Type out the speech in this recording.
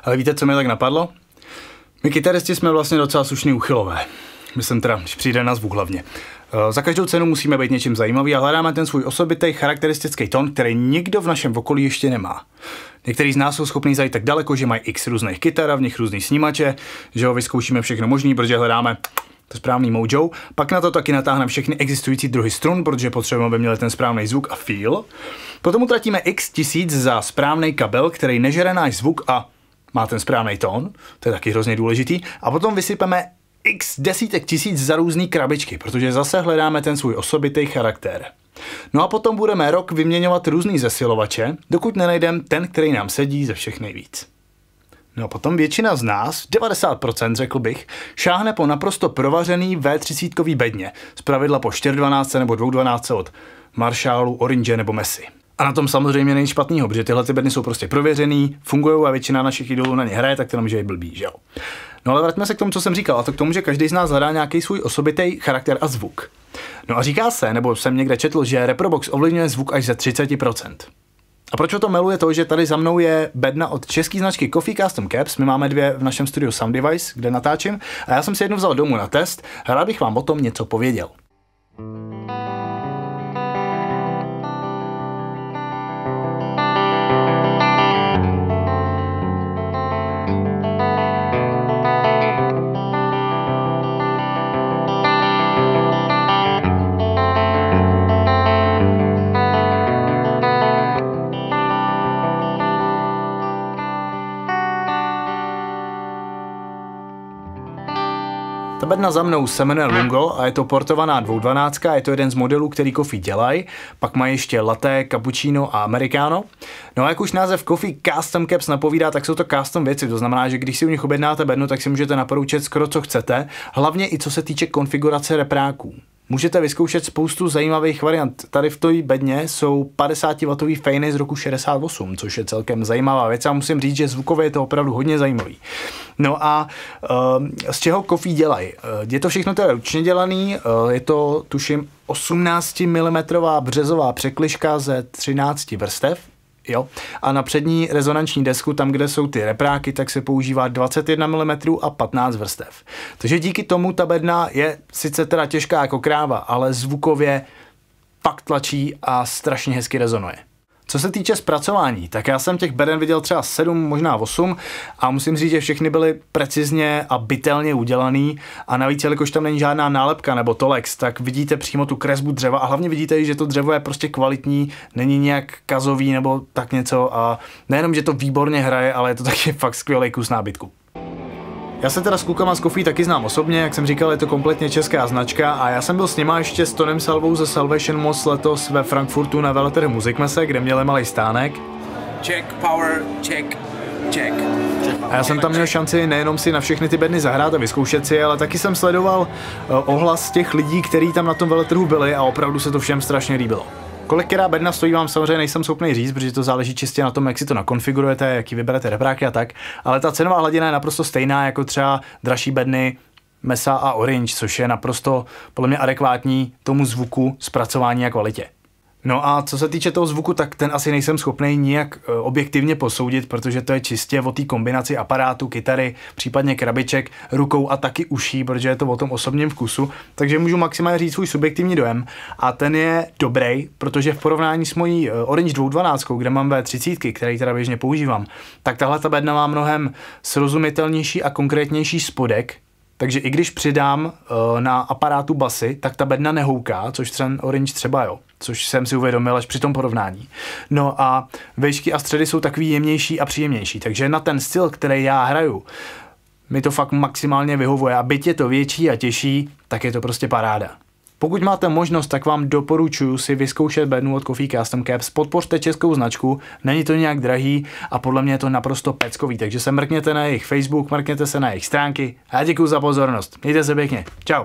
Ale víte, co mi tak napadlo? My kytaristi jsme vlastně docela slušný uchylové. Myslím teda, když přijde na zvuk hlavně. Za každou cenu musíme být něčím zajímavý a hledáme ten svůj osobitý charakteristický tón, který nikdo v našem okolí ještě nemá. Někteří z nás jsou schopní zajít tak daleko, že mají x různých kytar a v nich různý snímače, že ho vyzkoušíme všechno možný, protože hledáme to správný mojo. Pak na to taky natáhneme všechny existující druhy strun, protože potřebujeme, aby měli ten správný zvuk a feel. Potom utratíme x tisíc za správný kabel, který nežere náš zvuk a má ten správný tón, to je taky hrozně důležitý. A potom vysypeme x desítek tisíc za různý krabičky, protože zase hledáme ten svůj osobitý charakter. No a potom budeme rok vyměňovat různý zesilovače, dokud nenajdeme ten, který nám sedí ze všech nejvíc. No a potom většina z nás, 90% řekl bych, šáhne po naprosto provařený V30kový bedně, zpravidla po 412 nebo 212 od Marshallu, Orange nebo Messi. A na tom samozřejmě není špatnýho, protože tyhle bedny jsou prostě prověřený, fungují a většina našich idolů na ně hraje, tak to nemůže být blbý, že jo. No ale vraťme se k tomu, co jsem říkal, a to k tomu, že každý z nás hledá nějaký svůj osobitý charakter a zvuk. No a říká se, nebo jsem někde četl, že Reprobox ovlivňuje zvuk až ze 30%. A proč o to meluje to, že tady za mnou je bedna od české značky Coffee Custom Caps, my máme dvě v našem studiu Sound Device, kde natáčím, a já jsem si jednu vzal domů na test, rád bych vám o tom něco pověděl. Ta bedna za mnou se jmenuje Lungo a je to portovaná 212, je to jeden z modelů, který Coffee dělají, pak má ještě latte, cappuccino a americano. No a jak už název Coffee Custom Caps napovídá, tak jsou to custom věci, to znamená, že když si u nich objednáte bednu, tak si můžete naporoučet skoro co chcete, hlavně i co se týče konfigurace repráků. Můžete vyzkoušet spoustu zajímavých variant. Tady v té bedně jsou 50W fejny z roku 68, což je celkem zajímavá věc a musím říct, že zvukově je to opravdu hodně zajímavý. No a z čeho Coffee dělají? Je to všechno teda ručně dělaný, je to tuším 18 mm březová překližka ze 13 vrstev. Jo. A na přední rezonanční desku, tam, kde jsou ty repráky, tak se používá 21 mm a 15 vrstev. Takže díky tomu ta bedna je sice teda těžká jako kráva, ale zvukově fakt tlačí a strašně hezky rezonuje. Co se týče zpracování, tak já jsem těch beden viděl třeba 7, možná 8 a musím říct, že všechny byly precizně a bytelně udělaný a navíc, jelikož tam není žádná nálepka nebo tolex, tak vidíte přímo tu kresbu dřeva a hlavně vidíte, že to dřevo je prostě kvalitní, není nějak kazový nebo tak něco a nejenom, že to výborně hraje, ale je to taky fakt skvělý kus nábytku. Já se teda s klukama z Coffee taky znám osobně, jak jsem říkal, je to kompletně česká značka a já jsem byl s nima ještě s Tonem Salvou ze Salvation Moss letos ve Frankfurtu na veletrhu Musikmesse, kde měli malý stánek. Check, power, check, check. A já jsem tam měl šanci nejenom si na všechny ty bedny zahrát a vyzkoušet si, ale taky jsem sledoval ohlas těch lidí, kteří tam na tom veletrhu byli a opravdu se to všem strašně líbilo. Kolik která bedna stojí, vám samozřejmě nejsem schopný říct, protože to záleží čistě na tom, jak si to nakonfigurujete, jaký vyberete repráky a tak, ale ta cenová hladina je naprosto stejná jako třeba dražší bedny Mesa a Orange, což je naprosto podle mě adekvátní tomu zvuku, zpracování a kvalitě. No a co se týče toho zvuku, tak ten asi nejsem schopný nijak objektivně posoudit, protože to je čistě o té kombinaci aparátu, kytary, případně krabiček, rukou a taky uší, protože je to o tom osobním vkusu, takže můžu maximálně říct svůj subjektivní dojem a ten je dobrý, protože v porovnání s mojí Orange 212, kde mám V30, který teda běžně používám, tak tahle ta bedna má mnohem srozumitelnější a konkrétnější spodek. Takže i když přidám na aparátu basy, tak ta bedna nehouká, což ten Orange třeba jo, což jsem si uvědomil až při tom porovnání. No a výšky a středy jsou takový jemnější a příjemnější, takže na ten styl, který já hraju, mi to fakt maximálně vyhovuje a byť je to větší a těžší, tak je to prostě paráda. Pokud máte možnost, tak vám doporučuji si vyzkoušet bednu od Coffee Custom Caps, podpořte českou značku, není to nějak drahý a podle mě je to naprosto peckový, takže se mrkněte na jejich Facebook, mrkněte se na jejich stránky a já děkuji za pozornost. Mějte se pěkně. Čau.